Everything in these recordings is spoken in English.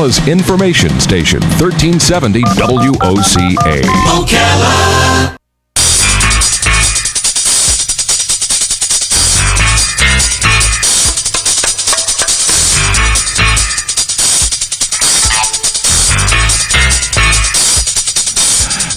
Ocala's information station, 1370 WOCA. Ocala.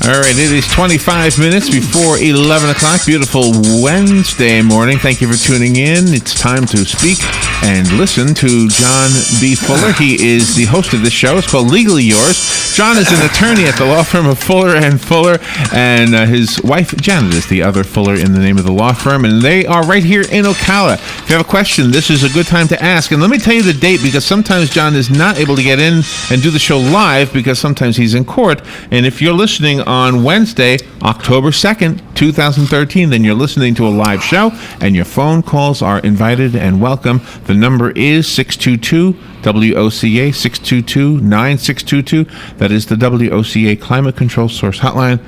All right, it is 25 minutes before 11 o'clock. Beautiful Wednesday morning. Thank you for tuning in. It's time to speak and listen to John B. Fuller. He is the host of this show. It's called Legally Yours. John is an attorney at the law firm of Fuller and Fuller, and his wife, Janet, is the other Fuller in the name of the law firm, and they are right here in Ocala. If you have a question, this is a good time to ask. And let me tell you the date, because sometimes John is not able to get in and do the show live because sometimes he's in court. And if you're listening on Wednesday, October 2nd, 2013, then you're listening to a live show, and your phone calls are invited and welcome. The number is 622-WOCA, 622-9622. That is the WOCA Climate Control Source Hotline.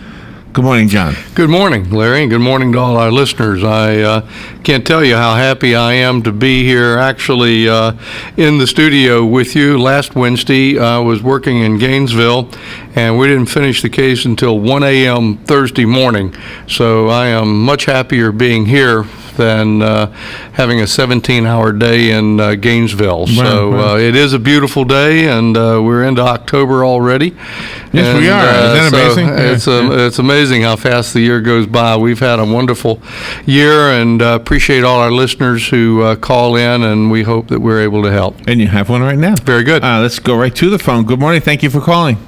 Good morning, John. Good morning, Larry, and good morning to all our listeners. I can't tell you how happy I am to be here actually in the studio with you. Last Wednesday, I was working in Gainesville, and we didn't finish the case until 1 a.m. Thursday morning. So I am much happier being here than having a 17-hour day in Gainesville. So it is a beautiful day, and we're into October already. Yes, and we are. Isn't that amazing? It's amazing how fast the year goes by. We've had a wonderful year, and appreciate all our listeners who call in, and we hope that we're able to help. And you have one right now. Very good. Let's go right to the phone. Good morning. Thank you for calling.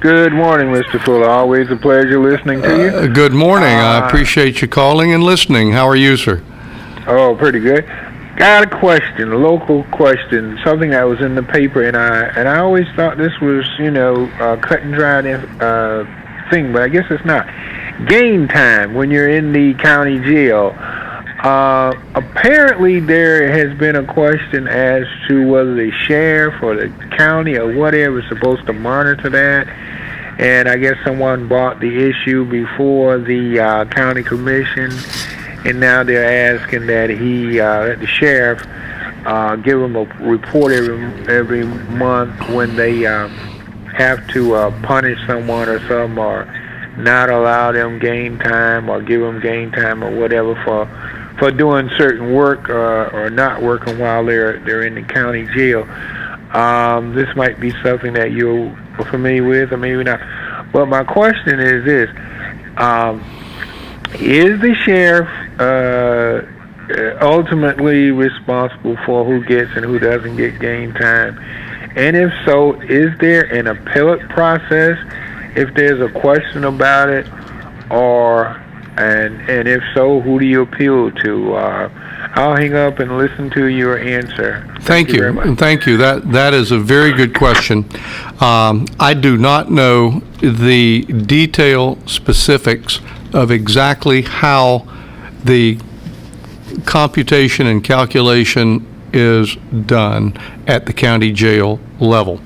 Good morning, Mr. Fuller. Always a pleasure listening to you. Good morning. I appreciate you calling and listening. How are you, sir? Oh, pretty good. Got a question, a local question, something that was in the paper, and I always thought this was, cut and dry thing, but I guess it's not. Game time when you're in the county jail. Apparently there has been a question as to whether the sheriff or the county or whatever is supposed to monitor that. And I guess someone brought the issue before the county commission, and now they're asking that the sheriff give them a report every month when they have to punish someone or something, or not allow them game time, or give them game time or whatever for doing certain work or not working while they're in the county jail. This might be something that you're familiar with, or maybe not. But my question is this: is the sheriff ultimately responsible for who gets and who doesn't get game time? And if so, is there an appellate process if there's a question about it, and if so, who do you appeal to? I'll hang up and listen to your answer. Thank you very much. Thank you. That is a very good question. I do not know the detail specifics of exactly how the computation and calculation is done at the county jail level.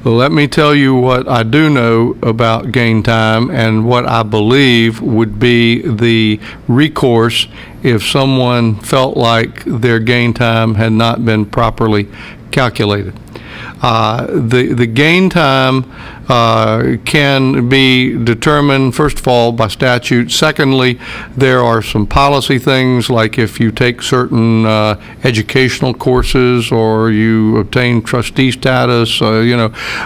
Let me tell you what I do know about gain time and what I believe would be the recourse if someone felt like their gain time had not been properly calculated. The gain time can be determined, first of all, by statute. Secondly, there are some policy things, like if you take certain educational courses or you obtain trustee status,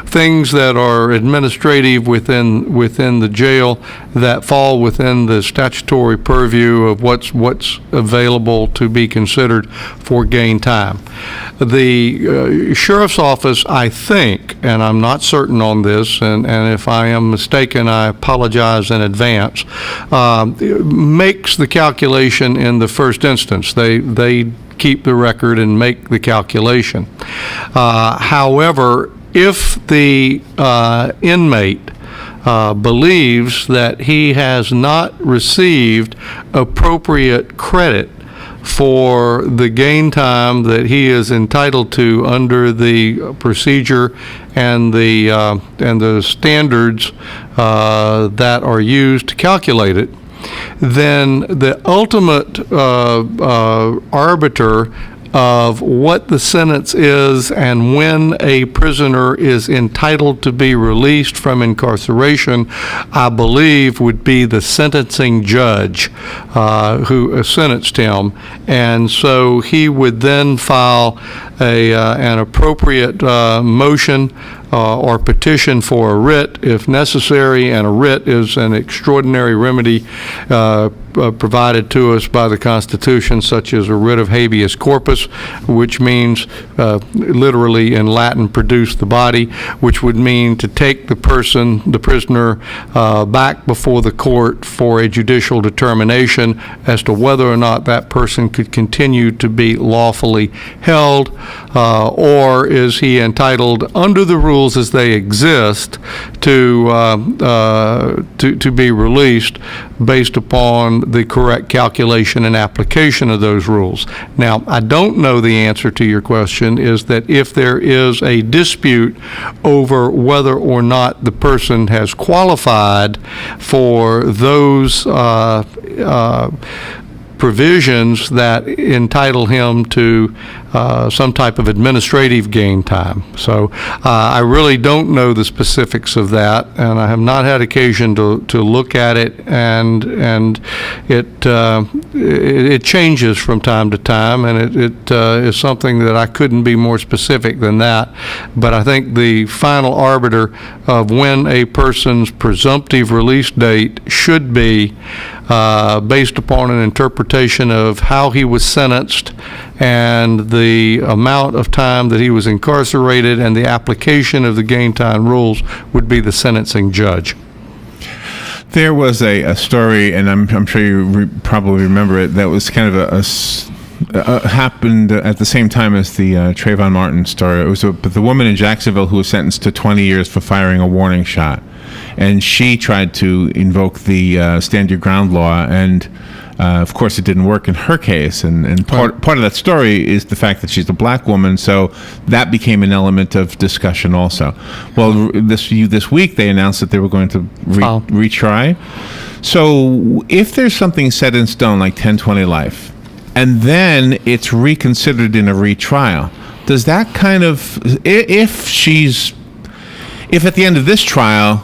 things that are administrative within the jail that fall within the statutory purview of what's available to be considered for gain time. The sheriff's office, I think, and I'm not certain on this, and if I am mistaken, I apologize in advance, makes the calculation in the first instance. They keep the record and make the calculation. However, if the inmate believes that he has not received appropriate credit for the gain time that he is entitled to under the procedure and the standards that are used to calculate it, then the ultimate arbiter of what the sentence is and when a prisoner is entitled to be released from incarceration, I believe would be the sentencing judge who sentenced him. And so he would then file an appropriate motion or petition for a writ if necessary, and a writ is an extraordinary remedy provided to us by the Constitution, such as a writ of habeas corpus, which means literally in Latin, produce the body, which would mean to take the prisoner back before the court for a judicial determination as to whether or not that person could continue to be lawfully held, or is he entitled under the rules as they exist to be released based upon the correct calculation and application of those rules. Now, I don't know the answer to your question, is that if there is a dispute over whether or not the person has qualified for those provisions that entitle him to some type of administrative gain time. So I really don't know the specifics of that, and I have not had occasion to look at it, and it changes from time to time, and it is something that I couldn't be more specific than that. But I think the final arbiter of when a person's presumptive release date should be based upon an interpretation of how he was sentenced and the amount of time that he was incarcerated and the application of the gain time rules would be the sentencing judge. There was a story, and I'm sure you probably remember it, that was kind of happened at the same time as the Trayvon Martin story. It was the woman in Jacksonville who was sentenced to 20 years for firing a warning shot. And she tried to invoke the stand your ground law, and of course it didn't work in her case. And part of that story is the fact that she's a black woman, so that became an element of discussion also. Well, this week they announced that they were going to retry. So if there's something set in stone like 1020 life, and then it's reconsidered in a retrial, does that kind of, if at the end of this trial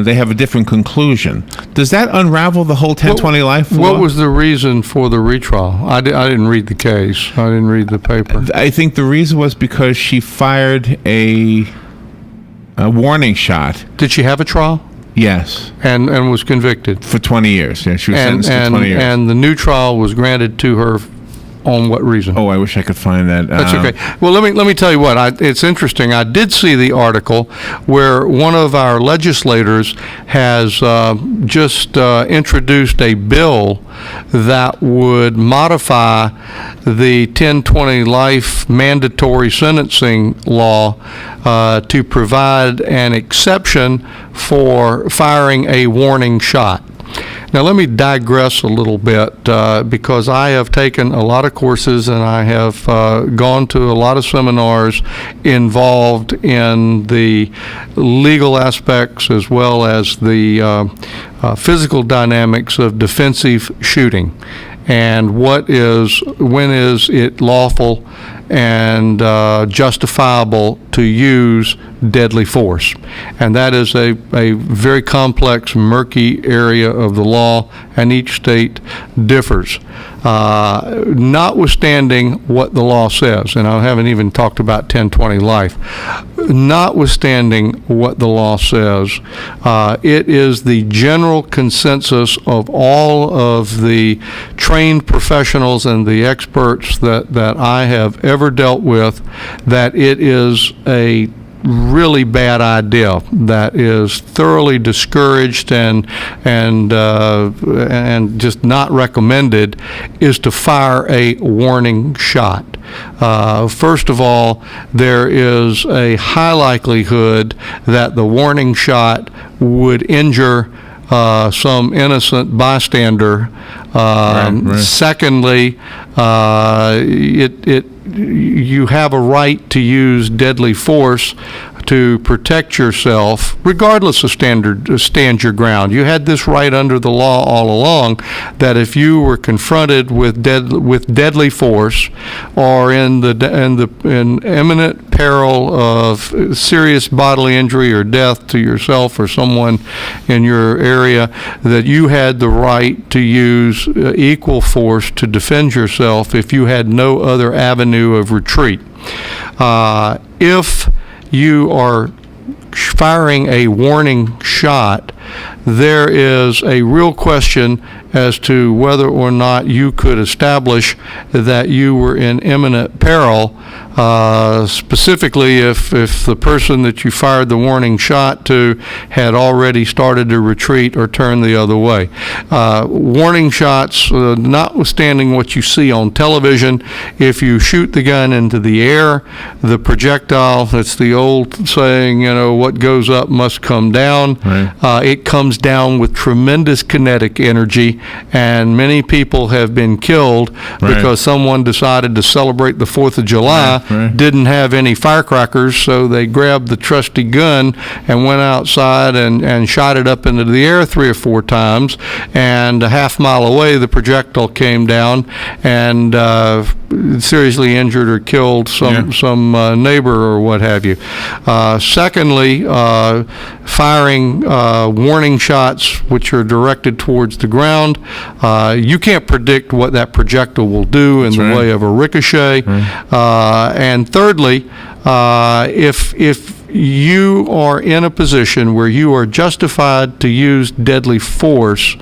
they have a different conclusion, does that unravel the whole 1020 life law? What was the reason for the retrial? I didn't read the case. I didn't read the paper. I think the reason was because she fired a warning shot. Did she have a trial? Yes. And was convicted? For 20 years. Yeah, she was sentenced to 20 years. And the new trial was granted to her on what reason? Oh, I wish I could find that. That's okay. Well, let me tell you what. It's interesting. I did see the article where one of our legislators has just introduced a bill that would modify the 1020 life mandatory sentencing law to provide an exception for firing a warning shot. Now, let me digress a little bit because I have taken a lot of courses and I have gone to a lot of seminars involved in the legal aspects as well as the physical dynamics of defensive shooting and when is it lawful and justifiable to use deadly force. And that is a very complex, murky area of the law, and each state differs. Notwithstanding what the law says, and I haven't even talked about 1020 life, notwithstanding what the law says, it is the general consensus of all of the trained professionals and the experts that I have ever dealt with that it is a really bad idea that is thoroughly discouraged and just not recommended is to fire a warning shot. First of all, there is a high likelihood that the warning shot would injure some innocent bystander. Right. Secondly, you have a right to use deadly force to protect yourself, regardless of stand your ground. You had this right under the law all along, that if you were confronted with deadly force or in imminent peril of serious bodily injury or death to yourself or someone in your area, that you had the right to use equal force to defend yourself if you had no other avenue of retreat. If you are firing a warning shot, there is a real question as to whether or not you could establish that you were in imminent peril, specifically if the person that you fired the warning shot to had already started to retreat or turn the other way. Warning shots, notwithstanding what you see on television, if you shoot the gun into the air, the projectile, it's the old saying, what goes up must come down. Right. It comes down with tremendous kinetic energy, and many people have been killed because someone decided to celebrate the 4th of July, didn't have any firecrackers, so they grabbed the trusty gun and went outside and shot it up into the air 3 or 4 times, and a half mile away the projectile came down and seriously injured or killed some neighbor or what have you. Secondly, firing warning shots which are directed towards the ground, you can't predict what that projectile will do in the way of a ricochet. And thirdly, if you are in a position where you are justified to use deadly force,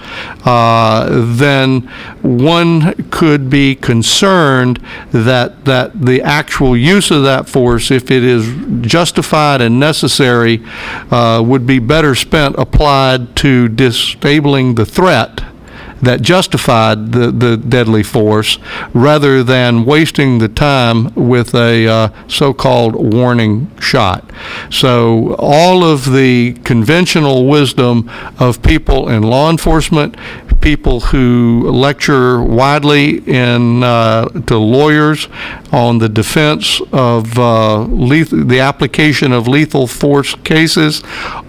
then one could be concerned that the actual use of that force, if it is justified and necessary, would be better spent applied to disabling the threat that justified the deadly force, rather than wasting the time with a so-called warning shot. So all of the conventional wisdom of people in law enforcement, people who lecture widely to lawyers on the defense of the application of lethal force cases,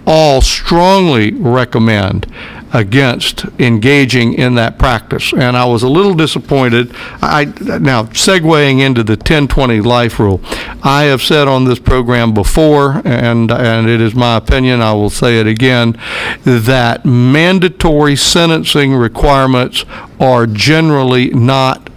all strongly recommend against engaging in that practice. And I was a little disappointed. Now, segueing into the 10-20 life rule, I have said on this program before, and it is my opinion, I will say it again, that mandatory sentencing requirements are generally not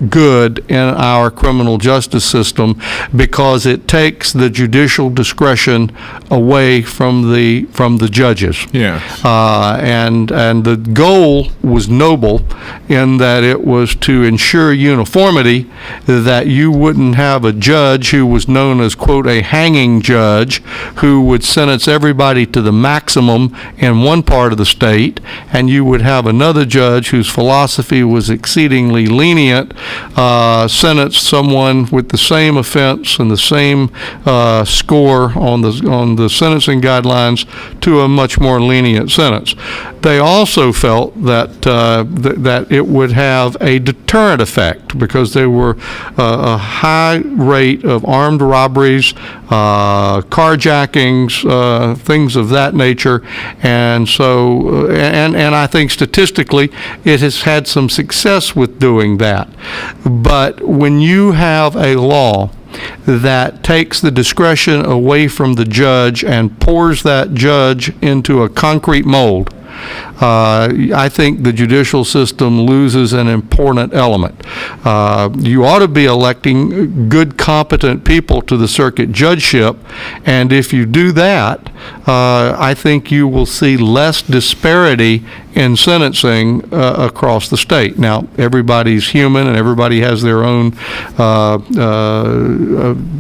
good in our criminal justice system, because it takes the judicial discretion away from the judges. Yes. And the goal was noble in that it was to ensure uniformity, that you wouldn't have a judge who was known as, quote, a hanging judge, who would sentence everybody to the maximum in one part of the state, and you would have another judge whose philosophy was exceedingly lenient sentence someone with the same offense and the same score on the sentencing guidelines to a much more lenient sentence. They also felt that that it would have a deterrent effect, because there were a high rate of armed robberies, carjackings, things of that nature, and so and I think statistically it has had some success with doing that. But when you have a law that takes the discretion away from the judge and pours that judge into a concrete mold, I think the judicial system loses an important element. You ought to be electing good, competent people to the circuit judgeship, and if you do that, I think you will see less disparity in sentencing across the state. Now, everybody's human and everybody has their own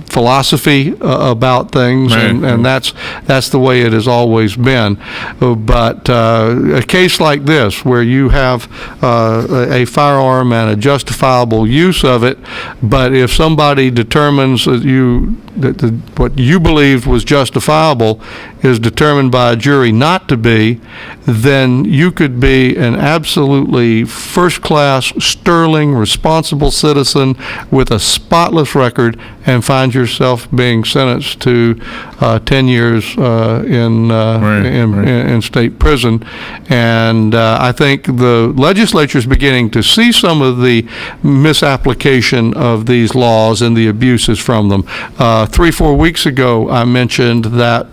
philosophy about things, and that's the way it has always been. But a case like this, where you have a firearm and a justifiable use of it, but if somebody determines that what you believed was justifiable is determined by a jury not to be, then you could be an absolutely first-class, sterling, responsible citizen with a spotless record and find yourself being sentenced to 10 years in state prison. And I think the legislature is beginning to see some of the misapplication of these laws and the abuses from them. 3-4 weeks ago, I mentioned that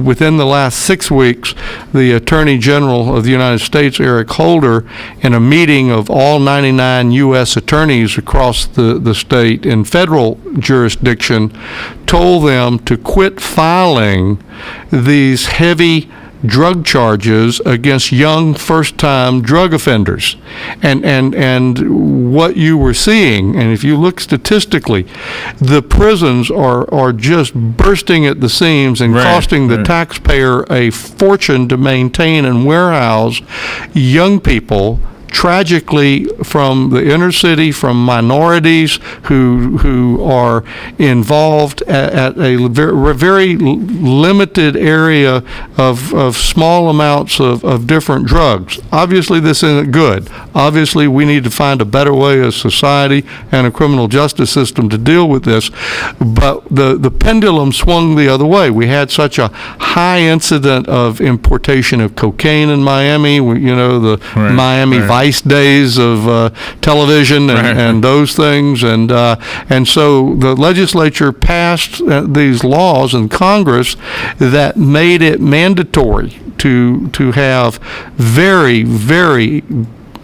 within the last 6 weeks, the Attorney General of the United States, Eric Holder, in a meeting of all 99 U.S. attorneys across the state in federal jurisdiction, told them to quit filing these heavy drug charges against young first-time drug offenders. And what you were seeing, and if you look statistically, the prisons are just bursting at the seams and costing the taxpayer a fortune to maintain and warehouse young people, tragically from the inner city, from minorities who are involved at a very limited area of small amounts of different drugs. Obviously, this isn't good. Obviously, we need to find a better way as society and a criminal justice system to deal with this. But the pendulum swung the other way. We had such a high incident of importation of cocaine in Miami. The Miami Vice days of television and those things, and so the legislature passed these laws in Congress that made it mandatory to have very, very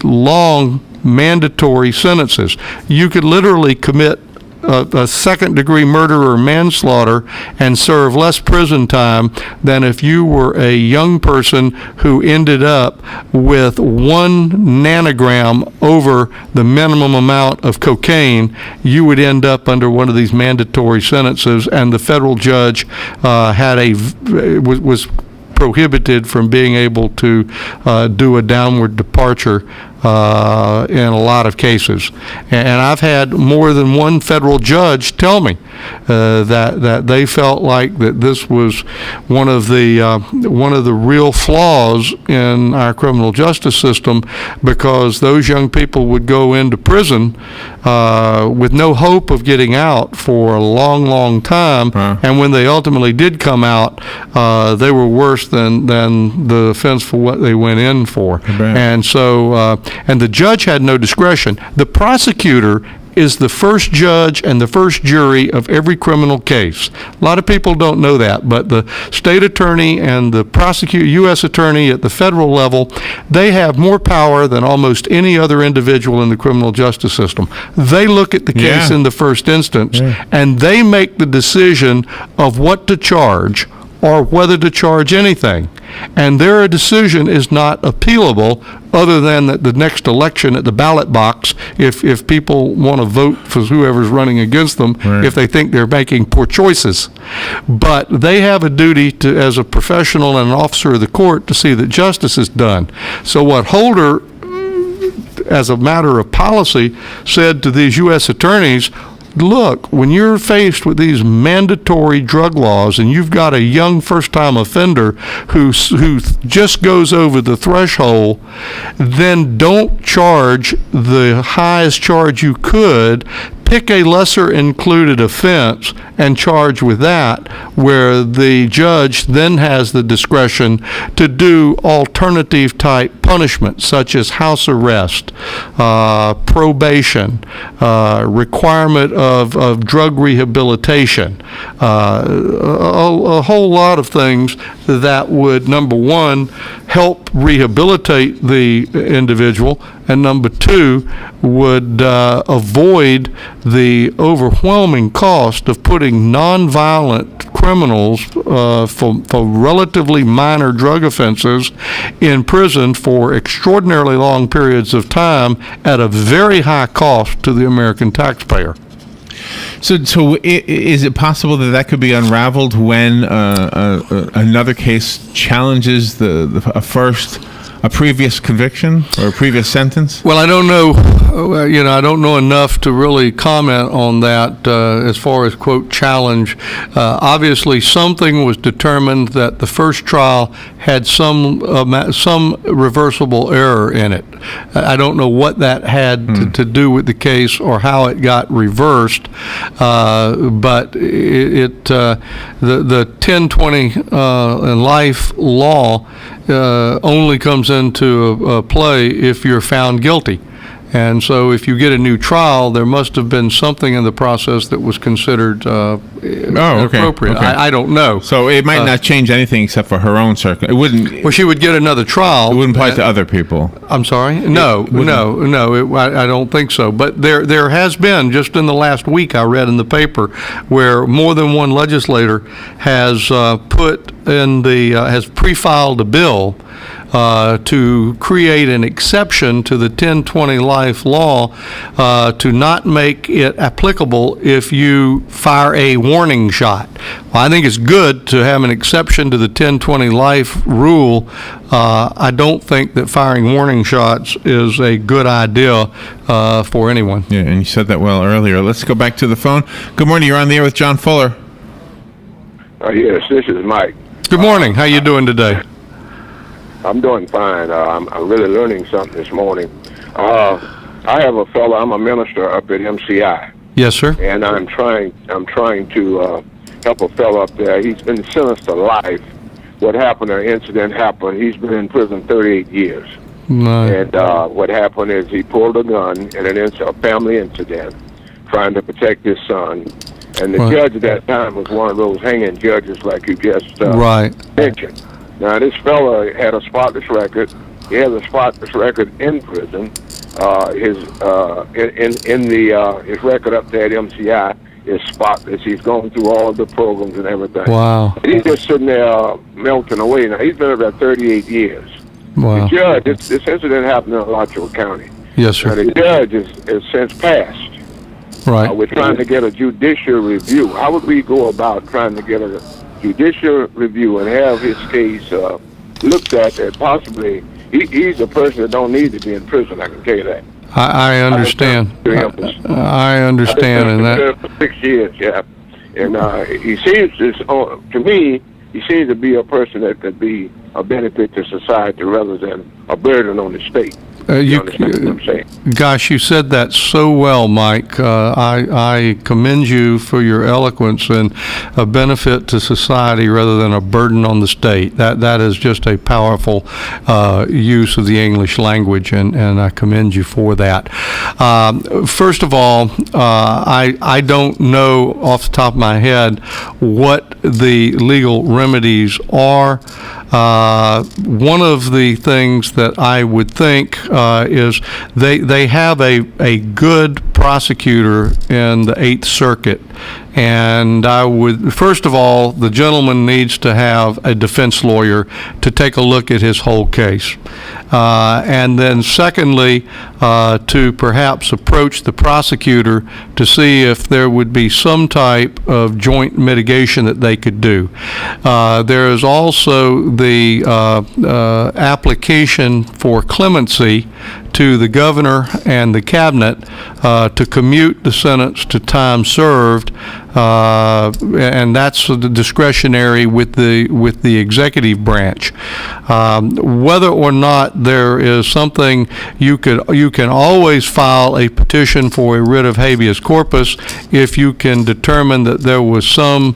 long mandatory sentences. You could literally commit a second-degree murder or manslaughter and serve less prison time than if you were a young person who ended up with 1 nanogram over the minimum amount of cocaine. You would end up under one of these mandatory sentences, and the federal judge was prohibited from being able to do a downward departure in a lot of cases. And I've had more than one federal judge tell me that they felt like that this was one of the real flaws in our criminal justice system, because those young people would go into prison with no hope of getting out for a long, long time, and when they ultimately did come out, they were worse than the offense for what they went in for. And so and the judge had no discretion. The prosecutor is the first judge and the first jury of every criminal case. A lot of people don't know that, but the state attorney and the U.S. attorney at the federal level, they have more power than almost any other individual in the criminal justice system. They look at the case in the first instance, and they make the decision of what to charge or whether to charge anything. And their decision is not appealable, other than that the next election at the ballot box, if people want to vote for whoever's running against them, if they think they're making poor choices. But they have a duty to, as a professional and an officer of the court, to see that justice is done. So what Holder, as a matter of policy, said to these U.S. attorneys, look, when you're faced with these mandatory drug laws and you've got a young first-time offender who just goes over the threshold, then don't charge the highest charge you could. Pick a lesser included offense and charge with that, where the judge then has the discretion to do alternative type punishment, such as house arrest, probation, requirement of drug rehabilitation, a whole lot of things that would, number one, help rehabilitate the individual, and number two, would avoid the overwhelming cost of putting nonviolent criminals for relatively minor drug offenses in prison for extraordinarily long periods of time at a very high cost to the American taxpayer. So is it possible that could be unraveled when another case challenges a first a previous conviction or a previous sentence? Well, I don't know, I don't know enough to really comment on that as far as, quote, challenge. Obviously, something was determined that the first trial had some reversible error in it. I don't know what that had to do with the case or how it got reversed, but the 1020 and life law only comes into play if you're found guilty. And so if you get a new trial, there must have been something in the process that was considered inappropriate. Okay. I don't know. So it might not change anything except for her own circle. It wouldn't. Well, she would get another trial. It wouldn't apply to other people. I'm sorry? No. I don't think so. But there has been, just in the last week, I read in the paper, where more than one legislator has has pre-filed a bill to create an exception to the 1020 life law to not make it applicable if you fire a warning shot. Well, I think it's good to have an exception to the 1020 life rule. I don't think that firing warning shots is a good idea for anyone. Yeah, and you said that well earlier. Let's go back to the phone. Good morning. You're on the air with John Fuller. Yes, this is Mike. Good morning. How you doing today? I'm doing fine. I'm really learning something this morning. I have a fellow. I'm a minister up at MCI. Yes, sir. And I'm trying to help a fellow up there. He's been sentenced to life. What happened? An incident happened. He's been in prison 38 years. And what happened is he pulled a gun in a family incident, trying to protect his son. And the judge at that time was one of those hanging judges, like you just mentioned. Now, this fellow had a spotless record. He has a spotless record in prison. His record up there at MCI is spotless. He's going through all of the programs and everything. Wow. And he's just sitting there melting away. Now, he's been about 38 years. Wow. The judge, this incident happened in Alachua County. Yes, sir. Now, the judge is since passed. Right. We're trying to get a judicial review. How would we go about trying to get a judicial review and have his case looked at and possibly he's a person that don't need to be in prison, I can tell you that. I understand. I understand, and that for 6 years, yeah. And he seems to me, he seems to be a person that could be a benefit to society rather than a burden on the state. You understand what I'm saying? Gosh, you said that so well, Mike. I commend you for your eloquence and a benefit to society rather than a burden on the state. That is just a powerful use of the English language, and I commend you for that. First of all, I don't know off the top of my head what the legal remedies are. One of the things that I would think is they have a good prosecutor in the 8th Circuit. And I would, first of all, the gentleman needs to have a defense lawyer to take a look at his whole case. And then secondly, to perhaps approach the prosecutor to see if there would be some type of joint mitigation that they could do. There is also the application for clemency to the governor and the cabinet to commute the sentence to time served, and that's discretionary with the executive branch. Whether or not there is something, you can always file a petition for a writ of habeas corpus if you can determine that there was some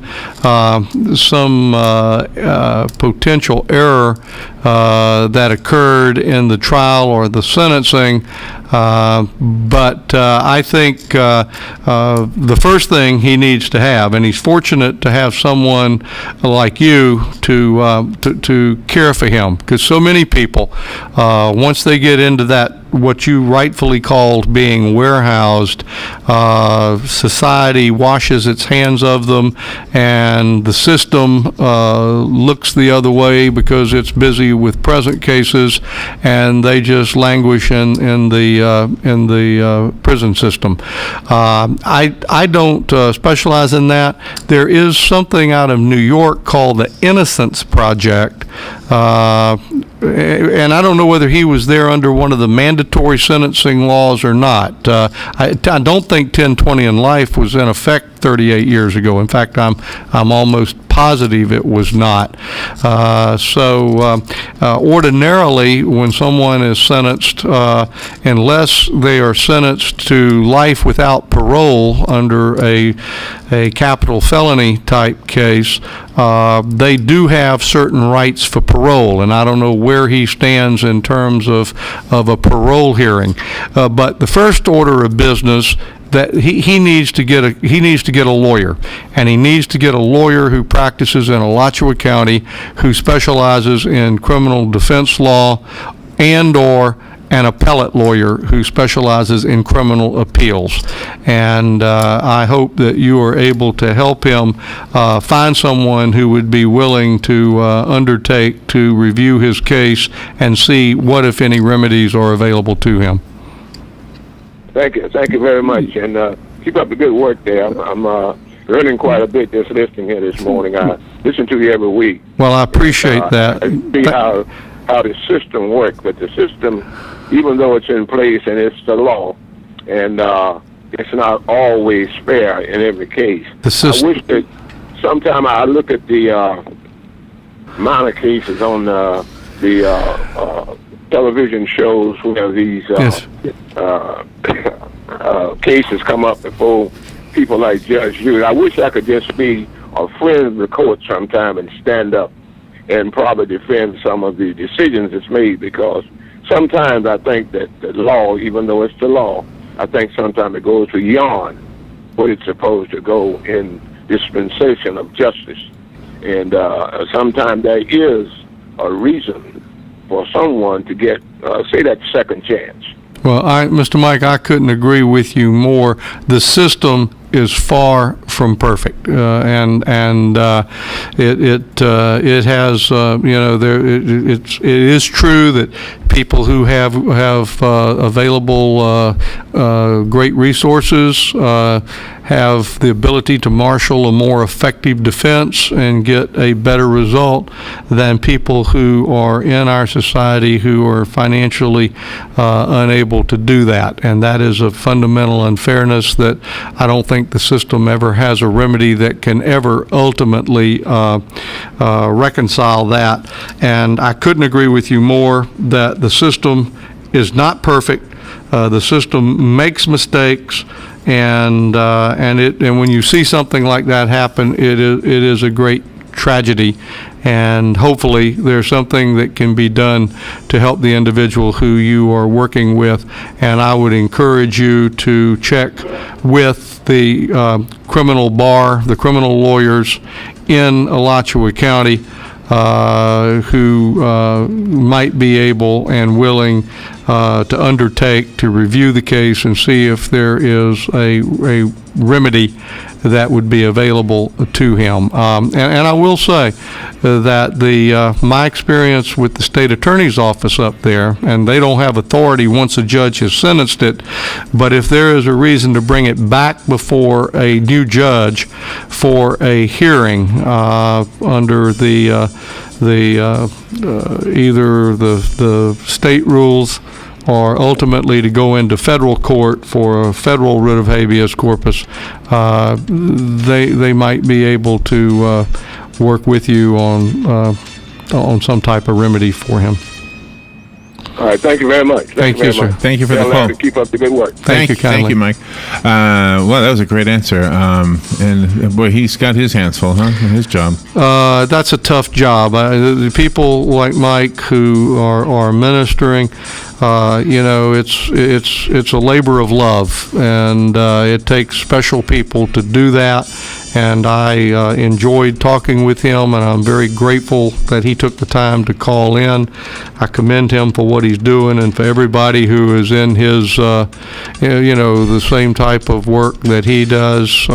potential error that occurred in the trial or the sentencing. But I think the first thing he needs to have, and he's fortunate to have someone like you to care for him, because so many people, once they get into that, what you rightfully called being warehoused, society washes its hands of them, and the system looks the other way because it's busy with present cases, and they just languish in the prison system. I don't specialize in that. There is something out of New York called the Innocence Project, and I don't know whether he was there under one of the mandatory sentencing laws or not. I don't think 10-20 in life was in effect 38 years ago. In fact, I'm almost positive it was not. Ordinarily, when someone is sentenced, unless they are sentenced to life without parole under a capital felony type case, they do have certain rights for parole, and I don't know where he stands in terms of a parole hearing. But the first order of business, that he needs to get a lawyer, and he needs to get a lawyer who practices in Alachua County, who specializes in criminal defense law, and/or an appellate lawyer who specializes in criminal appeals. And I hope that you are able to help him find someone who would be willing to undertake to review his case and see what, if any, remedies are available to him. Thank you very much, and keep up the good work there. I'm learning quite a bit just listening here this morning. I listen to you every week. Well, I appreciate that. I see how the system works, but the system, even though it's in place and it's the law, and it's not always fair in every case. I wish that sometime I look at the amount of cases on the television shows where these cases come up before people like Judge Hughes. I wish I could just be a friend of the court sometime and stand up and probably defend some of the decisions that's made, because sometimes I think that the law, even though it's the law, I think sometimes it goes beyond what it's supposed to go in dispensation of justice. And sometimes there is a reason for someone to get, say, that second chance. Well, Mr. Mike, I couldn't agree with you more. The system is far from perfect, and it has it is true that people who have available great resources have the ability to marshal a more effective defense and get a better result than people who are in our society who are financially unable to do that. And that is a fundamental unfairness that I don't think the system ever has a remedy that can ever ultimately reconcile that. And I couldn't agree with you more that the system is not perfect. The system makes mistakes, and when you see something like that happen, it is a great tragedy, and hopefully there's something that can be done to help the individual who you are working with. And I would encourage you to check with the criminal bar, the criminal lawyers in Alachua County who might be able and willing to undertake to review the case and see if there is a remedy that would be available to him. And I will say that my experience with the state attorney's office up there, and they don't have authority once a judge has sentenced it, but if there is a reason to bring it back before a new judge for a hearing under either the state rules or ultimately to go into federal court for a federal writ of habeas corpus, they might be able to work with you on some type of remedy for him. All right, thank you very much. Thank you, sir. Thank you for the call. Keep up the good work. Thank you kindly. Thank you, Mike. Well, that was a great answer. And boy, he's got his hands full, huh? His job. That's a tough job. The people like Mike who are ministering, it's a labor of love, and it takes special people to do that. And I enjoyed talking with him, and I'm very grateful that he took the time to call in. I commend him for what he's doing, and for everybody who is in his, the same type of work that he does.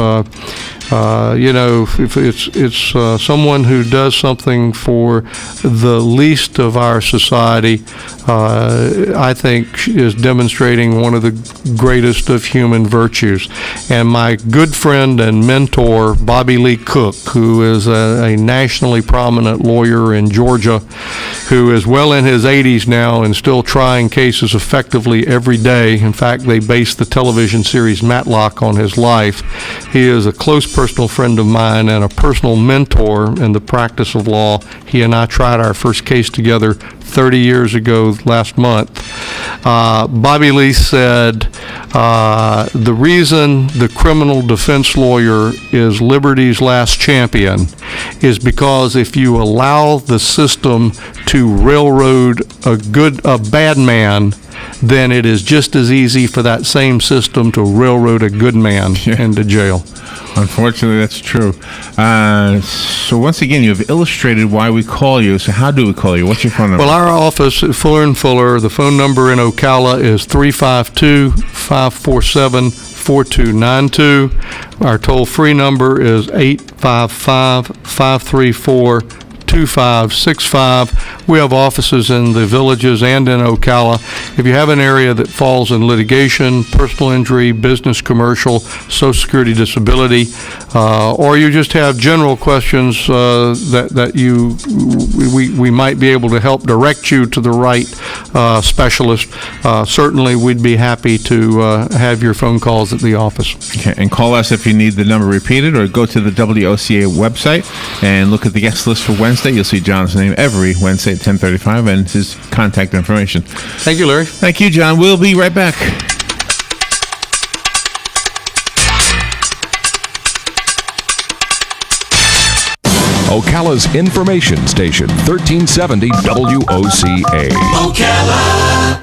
If it's someone who does something for the least of our society, I think is demonstrating one of the greatest of human virtues. And my good friend and mentor, Bobby Lee Cook, who is a nationally prominent lawyer in Georgia, who is well in his 80s now and still trying cases effectively every day. In fact, they based the television series Matlock on his life. He is a close personal friend of mine and a personal mentor in the practice of law. He and I tried our first case together 30 years ago last month. Bobby Lee said, the reason the criminal defense lawyer is liberty's last champion is because if you allow the system to railroad a bad man, then it is just as easy for that same system to railroad a good man into jail. Unfortunately, that's true. So once again, you have illustrated why we call you. So how do we call you? What's your phone number? Well, our office at Fuller & Fuller, the phone number in Ocala is 352-547-4292. Our toll-free number is 855-534-2565. We have offices in the villages and in Ocala. If you have an area that falls in litigation, personal injury, business, commercial, Social Security, disability, or you just have general questions that we might be able to help direct you to the right specialist, certainly we'd be happy to have your phone calls at the office. Okay, and call us if you need the number repeated, or go to the WOCA website and look at the guest list for Wednesday. You'll see John's name every Wednesday at 10:35 and his contact information. Thank you, Larry. Thank you, John. We'll be right back. Ocala's information station, 1370 WOCA. Ocala.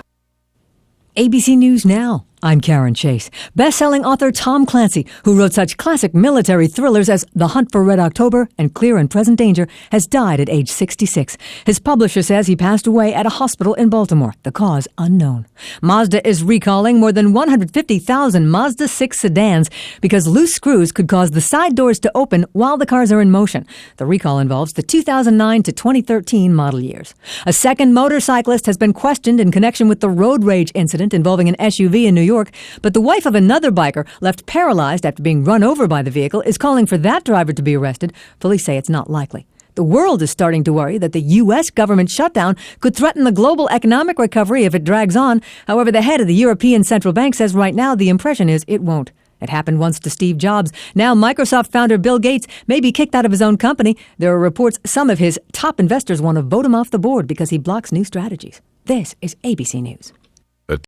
ABC News Now. I'm Karen Chase. Best-selling author Tom Clancy, who wrote such classic military thrillers as The Hunt for Red October and Clear and Present Danger, has died at age 66. His publisher says he passed away at a hospital in Baltimore. The cause unknown. Mazda is recalling more than 150,000 Mazda 6 sedans because loose screws could cause the side doors to open while the cars are in motion. The recall involves the 2009 to 2013 model years. A second motorcyclist has been questioned in connection with the road rage incident involving an SUV in New York, but the wife of another biker left paralyzed after being run over by the vehicle is calling for that driver to be arrested. Police say it's not likely. The world is starting to worry that the U.S. government shutdown could threaten the global economic recovery if it drags on. However, the head of the European Central Bank says right now the impression is it won't. It happened once to Steve Jobs. Now Microsoft founder Bill Gates may be kicked out of his own company. There are reports some of his top investors want to vote him off the board because he blocks new strategies. This is ABC News.